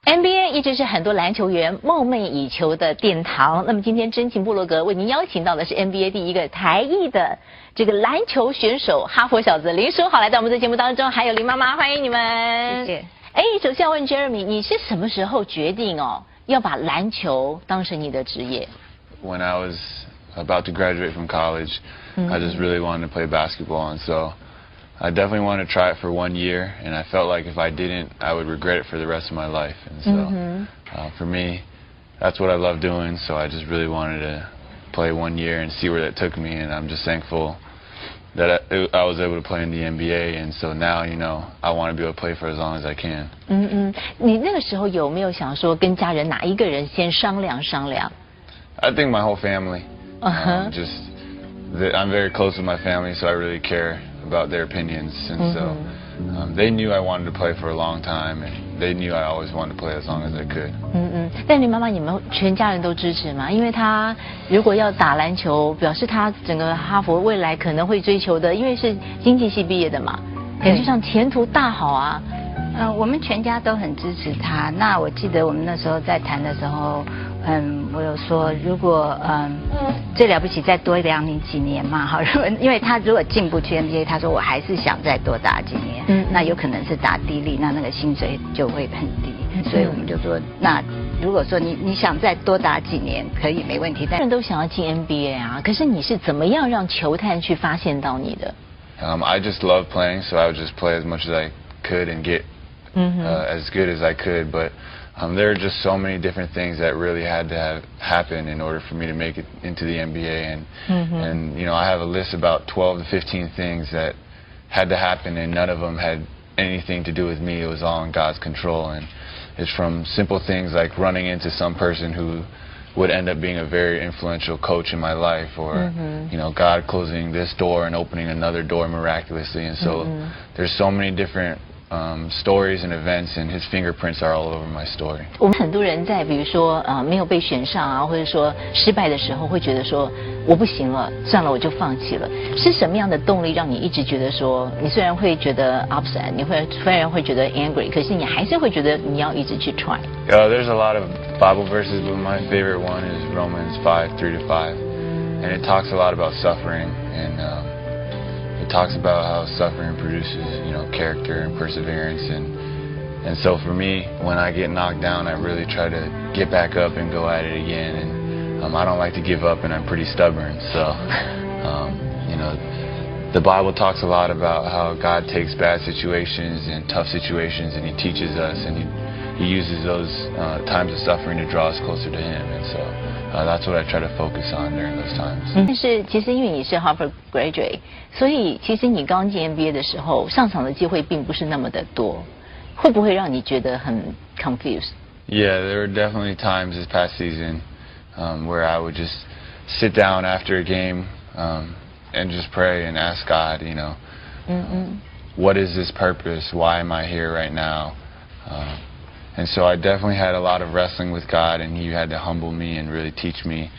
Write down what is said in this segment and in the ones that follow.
NBA 一直是很多篮球员梦寐以求的殿堂。那么今天真情部落格为您邀请到的是 NBA 第一个台裔的这个篮球选手，哈佛小子林书豪来到我们的节目当中，还有林妈妈，欢迎你们。谢谢。首先要问 Jeremy， 你是什么时候决定要把篮球当成你的职业 ？When I was about to graduate from college, I just really wanted to play basketball, and so I definitely wanted to try it for 1 year, and I felt like if I didn't, I would regret it for the rest of my life. And so, for me, that's what I love doing. So I just really wanted to play 1 year and see where that took me. And I'm just thankful that I was able to play in the NBA. And so now, I want to be able to play for as long as I can. 你那个时候有没有想说跟家人哪一个人先商量商量？ I think my whole family. I'm very close with my family, so I really care about their opinions, and so they knew I wanted to play for a long time, and they knew I always wanted to play as long as I could. 但林妈妈，你们全家人都支持吗？因为她如果要打篮球，表示她整个哈佛未来可能会追求的，因为是经济系毕业的嘛，感觉上前途大好啊。我们全家都很支持他。那我记得我们那时候在谈的时候，我有说，如果最了不起再多养你几年嘛，好，因为他如果进不去 NBA， 他说我还是想再多打几年，那有可能是打低利，那个薪水就会很低，所以我们就说，那如果说你想再多打几年，可以没问题。但人都想要进 NBA 啊，可是你是怎么样让球探去发现到你的？I just love playing, so I would just play as much as I could and get as good as I could, but there are just so many different things that really had to happen in order for me to make it into the NBA, and I have a list about 12 to 15 things that had to happen, and none of them had anything to do with me. It was all in God's control, and it's from simple things like running into some person who would end up being a very influential coach in my life, or God closing this door and opening another door miraculously, and so there's so many different stories and events, and his fingerprints are all over my story. 我们很多人在比如说没有被选上啊，或者说失败的时候，会觉得说我不行了，算了，我就放弃了。是什么样的动力让你一直觉得说，你虽然会觉得 upset， 你虽然会觉得 angry， 可是你还是会觉得你要一直去 try？ There's a lot of Bible verses, but my favorite one is Romans 5:3-5, and it talks a lot about suffering, and it talks about how suffering produces, character and perseverance, and so for me, when I get knocked down, I really try to get back up and go at it again, and I don't like to give up, and I'm pretty stubborn, so, the Bible talks a lot about how God takes bad situations and tough situations, and He teaches us, and He uses those times of suffering to draw us closer to Him, and so that's what I try to focus on during those times. 但是其实因为你是 Harvard graduate， 所以其实你刚进 NBA 的时候，上场的机会并不是那么的多，会不会让你觉得很 confused？ Yeah, there were definitely times this past season where I would just sit down after a game and just pray and ask God, what is this purpose? Why am I here right now? And so I definitely had a lot of wrestling with God, and He had to humble me and really teach me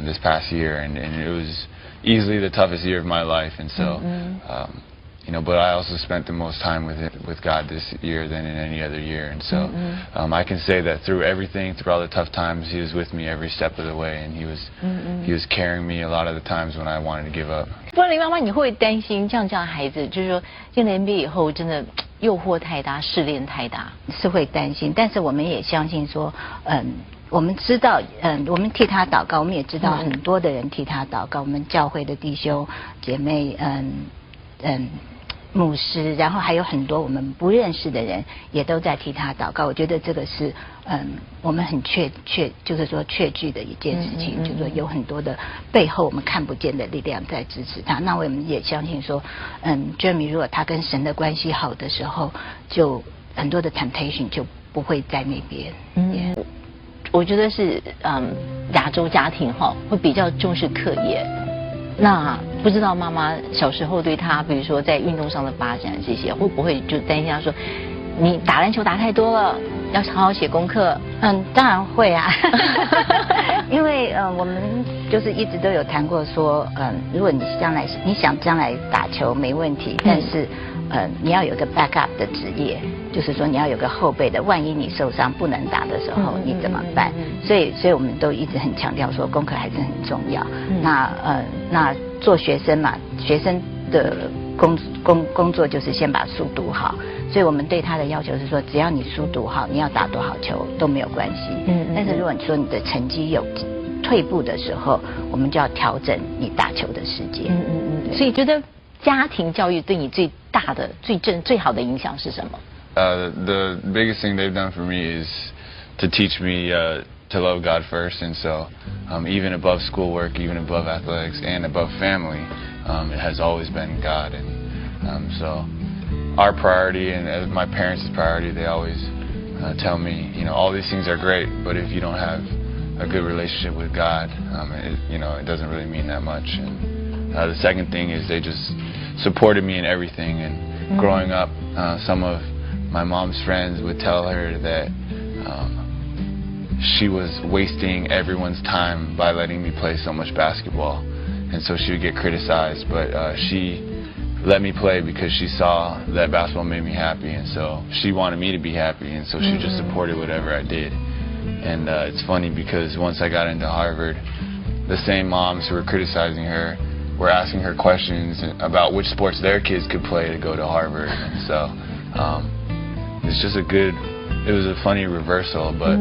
this past year, and it was easily the toughest year of my life, and so but I also spent the most time with God this year than in any other year, and so I can say that through everything, through all the tough times, He was with me every step of the way, and He was carrying me a lot of the times when I wanted to give up. 不过林妈妈，你会不会担心这样孩子，就是说进了 NBA 以后，真的诱惑太大，试炼太大？是会担心，但是我们也相信说，我们知道，我们替他祷告，我们也知道很多的人替他祷告，我们教会的弟兄姐妹，牧师，然后还有很多我们不认识的人也都在替他祷告。我觉得这个是我们很就是说确据的一件事情，就是说有很多的背后我们看不见的力量在支持他。那我们也相信说Jeremy 如果他跟神的关系好的时候，就很多的 temptation 就不会在那边。我觉得是亚洲家庭会比较重视课业。那不知道妈妈小时候对他，比如说在运动上的发展这些，会不会就担心他说，你打篮球打太多了，要好好写功课？当然会啊，因为我们就是一直都有谈过说，如果你想将来打球没问题，但是你要有个 backup 的职业，就是说你要有个后备的，万一你受伤不能打的时候，你怎么办？所以我们都一直很强调说功课还是很重要。那做学生嘛，学生的工作就是先把书读好，所以我们对他的要求是说，只要你书读好，你要打多少球都没有关系。但是如果你说你的成绩有退步的时候，我们就要调整你打球的时间。所以觉得家庭教育对你最大的、最好的影响是什么？The biggest thing they've done for me is to teach me to love God first, and so even above schoolwork, even above athletics, and above family, it has always been God. And so our priority, and as my parents' priority, they always tell me, all these things are great, but if you don't have a good relationship with God, it doesn't really mean that much. And the second thing is they just supported me in everything. And growing up, some of my mom's friends would tell her that she was wasting everyone's time by letting me play so much basketball, and so she would get criticized, but she let me play because she saw that basketball made me happy, and so she wanted me to be happy, and so she just supported whatever I did. And it's funny because once I got into Harvard, the same moms who were criticizing her were asking her questions about which sports their kids could play to go to Harvard. And so it's just it was a funny reversal, but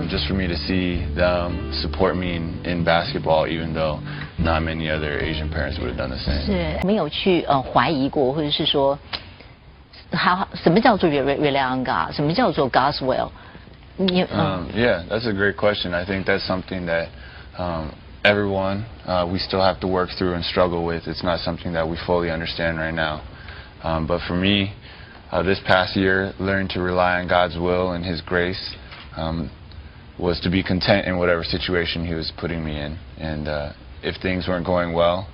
just for me to see them support me in basketball, even though not many other Asian parents would have done the same. 是没有去怀疑过，或者是说，什么叫做 rely on God？ 什么叫做 God's will？ Yeah, that's a great question. I think that's something that everyone we still have to work through and struggle with. It's not something that we fully understand right now. But for me, this past year, learning to rely on God's will and His grace was to be content in whatever situation He was putting me in. And if things weren't going well,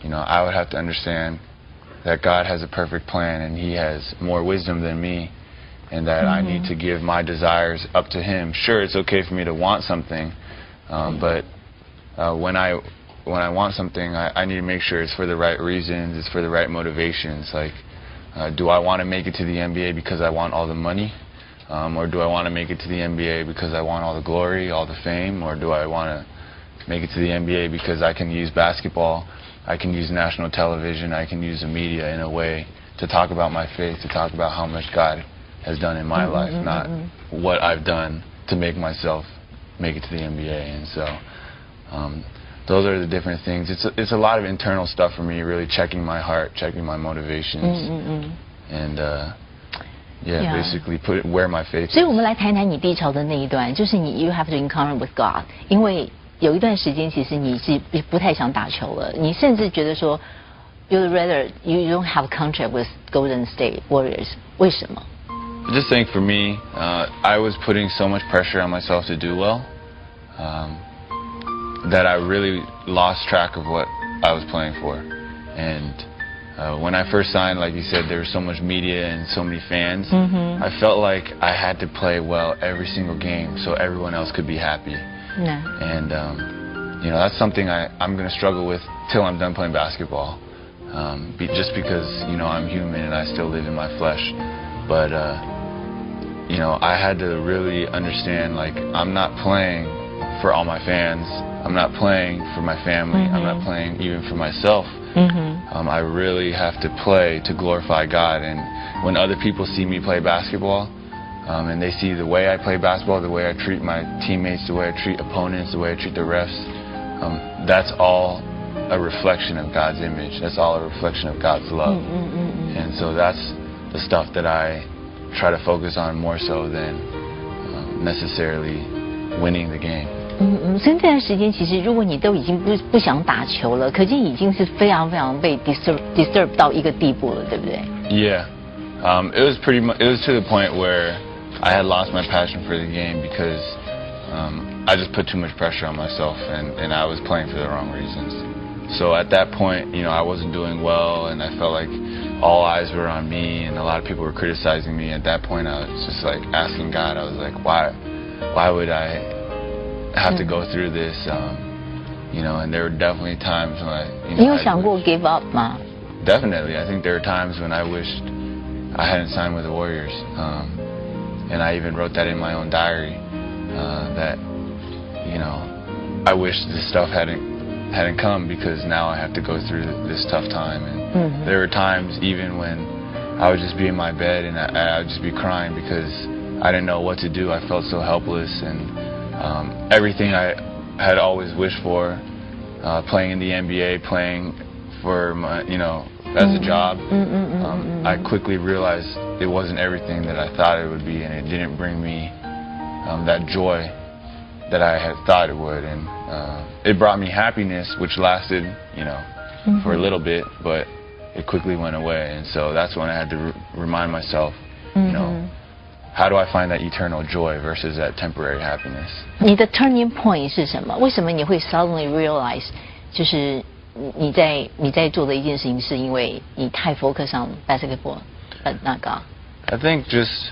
I would have to understand that God has a perfect plan and He has more wisdom than me, and that I need to give my desires up to Him. Sure, it's okay for me to want something, but when I want something, I need to make sure it's for the right reasons, it's for the right motivations. Like, do I want to make it to the NBA because I want all the money? Or do I want to make it to the NBA because I want all the glory, all the fame? Or do I want to make it to the NBA because I can use basketball, I can use national television, I can use the media in a way to talk about my faith, to talk about how much God has done in my life, not what I've done to make myself make it to the NBA. And so those are the different things. It's a lot of internal stuff for me, really checking my heart, checking my motivations, and basically put where my faith is. 所以我们来谈谈你低潮的那一段，就是你 you have to encounter with God， 因为有一段时间其实你是不太想打球了，你甚至觉得说 you'd rather you don't have contract with Golden State Warriors， 为什么？ I just think for me, I was putting so much pressure on myself to do well that I really lost track of what I was playing for. And when I first signed, like you said, there was so much media and so many fans. I felt like I had to play well every single game so everyone else could be happy. And that's something I'm going to struggle with till I'm done playing basketball. Just because I'm human and I still live in my flesh. But I had to really understand, like, I'm not playing for all my fans. I'm not playing for my family. I'm not playing even for myself. I really have to play to glorify God. And when other people see me play basketball, and they see the way I play basketball, the way I treat my teammates, the way I treat opponents, the way I treat the refs, that's all a reflection of God's image. That's all a reflection of God's love. And so that's the stuff that I try to focus on more so than necessarily winning the game. 所以这段时间其实如果你都已经不想打球了，可见已经是非常非常被 disturb 到一个地步了，对不对？ Yeah, it was to the point where I had lost my passion for the game because I just put too much pressure on myself and I was playing for the wrong reasons. So at that point, I wasn't doing well and I felt like all eyes were on me and a lot of people were criticizing me. At that point, I was just like asking God, I was like, why would I have to go through this? And there were definitely times when 你有想过 give up 吗？ definitely. I think there are times when I wished I hadn't signed with the Warriors, and I even wrote that in my own diary, that, you know, I wish this stuff hadn't come, because now I have to go through this tough time. And there were times even when I would just be in my bed and I would just be crying because I didn't know what to do. I felt so helpless, and everything I had always wished for, playing in the NBA, playing for my, you know, as a job, I quickly realized it wasn't everything that I thought it would be, and it didn't bring me that joy that I had thought it would. And it brought me happiness, which lasted, you know, for a little bit, but it quickly went away. And so that's when I had to remind myself, you know, how do I find that eternal joy versus that temporary happiness? 你的 turning point 是什么？为什么你会 suddenly realize， 就是你在做的一件事情，是因为你太 focus on basketball， 那个。I think just,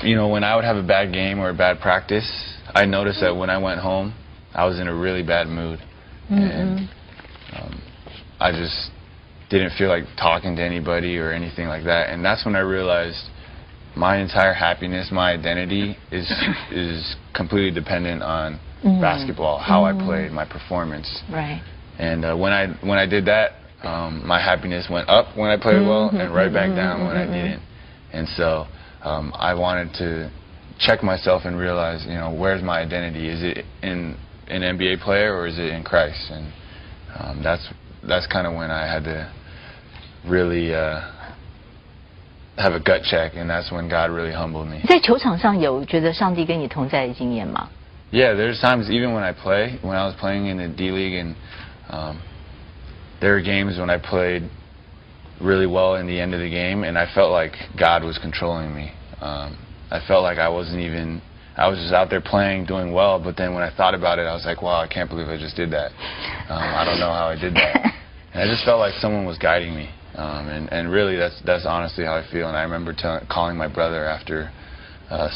you know, when I would have a bad game or a bad practice, I noticed that when I went home, I was in a really bad mood, and I just didn't feel like talking to anybody or anything like that. And that's when I realized my entire happiness, my identity is completely dependent on basketball, how I played, my performance. Right. And when I did that, my happiness went up when I played well, and right back down when I didn't. And so I wanted to check myself and realize, you know, where's my identity? Is it in an NBA player, or is it in Christ? And that's kind of when I had to really have a gut check, and that's when God really humbled me. 在球场上有觉得上帝跟你同在的经验吗？ Yeah, there's times even when I was playing in the D League, and there were games when I played really well in the end of the game, and I felt like God was controlling me. I felt like I was just out there playing, doing well, but then when I thought about it, I was like, wow, I can't believe I just did that. I don't know how I did that. And I just felt like someone was guiding me. And really, that's honestly how I feel. And I remember calling my brother after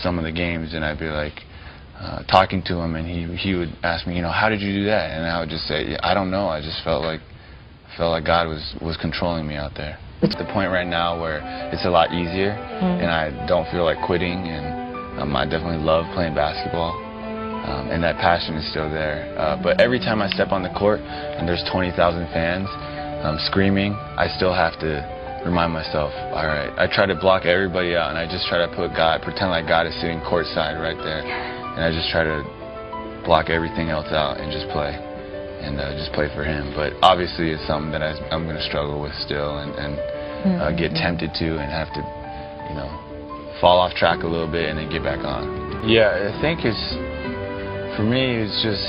some of the games, and I'd be like talking to him, and he would ask me, you know, how did you do that? And I would just say, I don't know. I just felt like God was controlling me out there. It's the point right now where it's a lot easier, and I don't feel like quitting, and I definitely love playing basketball, and that passion is still there. But every time I step on the court and there's 20,000 fans screaming, I still have to remind myself, all right, I try to block everybody out, and I just try to pretend like God is sitting courtside right there, and I just try to block everything else out and just play, and just play for Him. But obviously it's something that I'm going to struggle with still, and get tempted to, and have to, you know, fall off track a little bit and then get back on. Yeah, I think for me, it's just,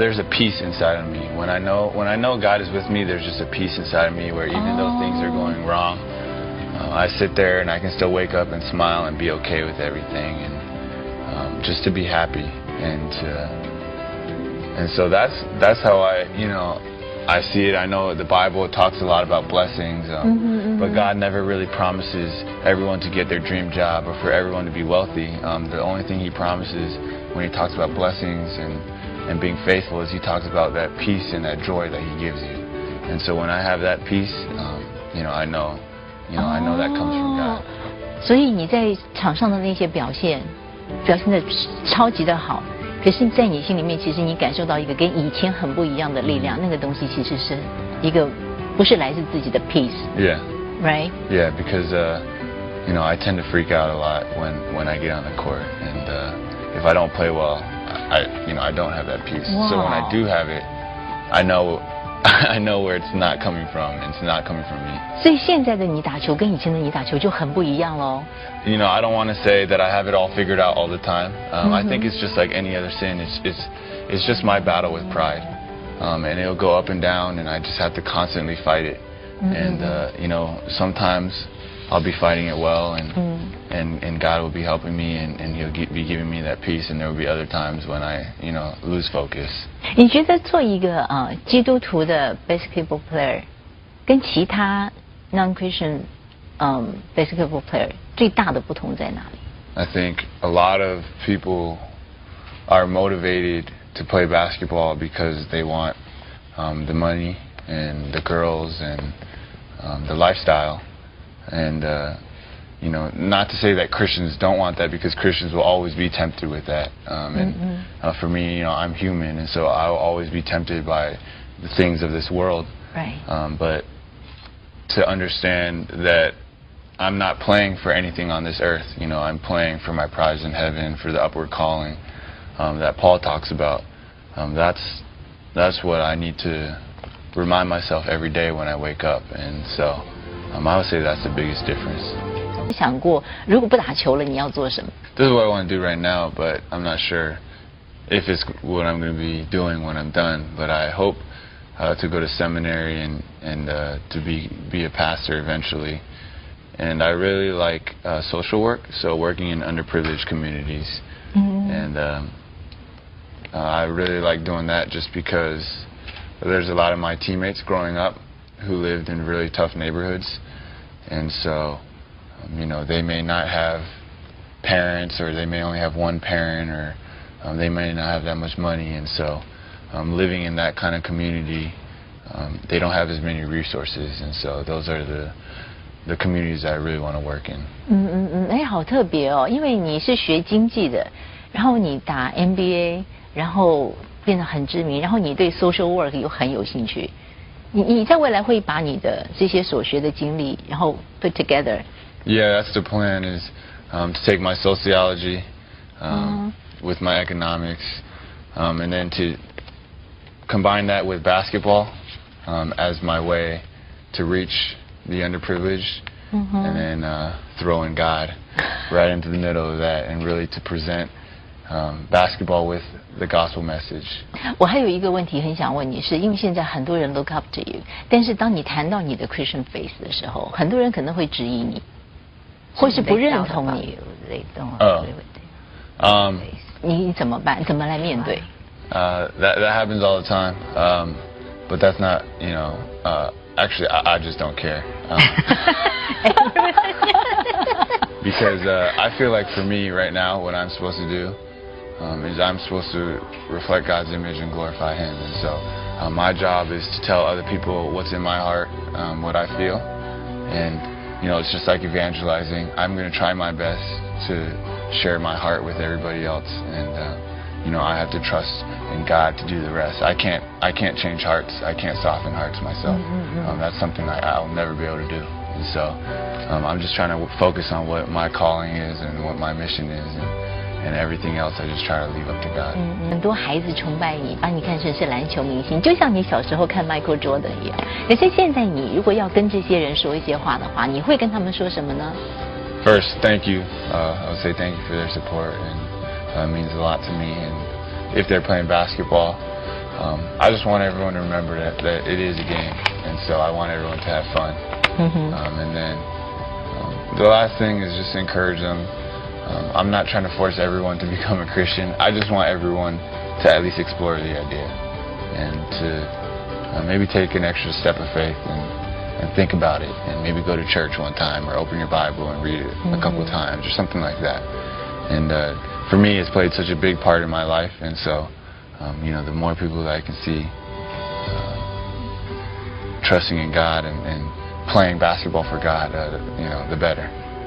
there's a peace inside of me. When I know God is with me, there's just a peace inside of me where even though things are going wrong, I sit there and I can still wake up and smile and be okay with everything, and just to be happy, and so that's how I see it. I know the Bible talks a lot about blessings, but God never really promises everyone to get their dream job or for everyone to be wealthy. The only thing He promises when He talks about blessings and being faithful is He talks about that peace and that joy that He gives you. And so when I have that peace, I know that comes from God. 所以你在场上的那些表现得超级的好。可是，在你心里面，其实你感受到一个跟以前很不一样的力量，那个东西其实是一个不是来自自己的 peace. Yeah. Right. Yeah, because I tend to freak out a lot when I get on the court, and if I don't play well, I don't have that peace. Wow. So when I do have it, I know where it's not coming from, and it's not coming from me. 所以现在的你打球跟以前的你打球就很不一样喽。I don't want to say that I have it all figured out all the time. I think it's just like any other sin. It's just my battle with pride, and it'll go up and down, and I just have to constantly fight it. And sometimes I'll be fighting it well, and God will be helping me, and He'll be giving me that peace. And there will be other times when I lose focus. 你觉得做一个基督徒的 basketball player 跟其他 non-Christian basketball player 最大的不同在哪里？ I think a lot of people are motivated to play basketball because they want the money and the girls and the lifestyle. And, not to say that Christians don't want that, because Christians will always be tempted with that. For me, I'm human, and so I will always be tempted by the things of this world. Right. But to understand that I'm not playing for anything on this earth. I'm playing for my prize in heaven, for the upward calling that Paul talks about. That's what I need to remind myself every day when I wake up. And so I would say that's the biggest difference. 想过如果不打球了你要做什么？ This is what I want to do right now, but I'm not sure if it's what I'm going to be doing when I'm done. But I hope to go to seminary and to be a pastor eventually. And I really like social work, so working in underprivileged communities. And I really like doing that just because there's a lot of my teammates growing up who lived in really tough neighborhoods. And so, they may not have parents, or they may only have one parent, or they may not have that much money. And so living in that kind of community, they don't have as many resources. And so those are the communities I really want to work in. 好特别哦，因为你是学经济的，然后你打 MBA， 然后变得很知名，然后你对 social work 又很有兴趣。你在未来会把你的这些所学的经历，然后 put together. Yeah, that's the plan, is to take my sociology with my economics, and then to combine that with basketball as my way to reach the underprivileged, and then throw in God right into the middle of that, and really to present basketball with the gospel message. 我还有一个问题很想问你，是因为现在很多人 look up to you， 但是当你谈到你的 Christian faith 的时候，很多人可能会质疑你，或是不认同你。你怎么办？怎么来面对？ That happens all the time, but that's not, actually I just don't care. Because I feel like for me right now, what I'm supposed to do is I'm supposed to reflect God's image and glorify Him. And so my job is to tell other people what's in my heart, what I feel. And, it's just like evangelizing. I'm going to try my best to share my heart with everybody else. And, I have to trust in God to do the rest. I can't change hearts. I can't soften hearts myself. That's something I'll never be able to do. And so I'm just trying to focus on what my calling is and what my mission is, and everything else I just try to leave up to God. 很多孩子崇拜你，把你看成是篮球明星，就像你小时候看 Michael Jordan 一样。可是现在你如果要跟这些人说一些话的话，你会跟他们说什么呢？ First, thank you. I would say thank you for their support, and it means a lot to me. And if they're playing basketball, I just want everyone to remember that it is a game, and so I want everyone to have fun. And then the last thing is just encourage them. I'm not trying to force everyone to become a Christian. I just want everyone to at least explore the idea, and to maybe take an extra step of faith and think about it, and maybe go to church one time, or open your Bible and read it a couple of times, or something like that. And for me, it's played such a big part in my life, and so the more people that I can see trusting in God and playing basketball for God, the better.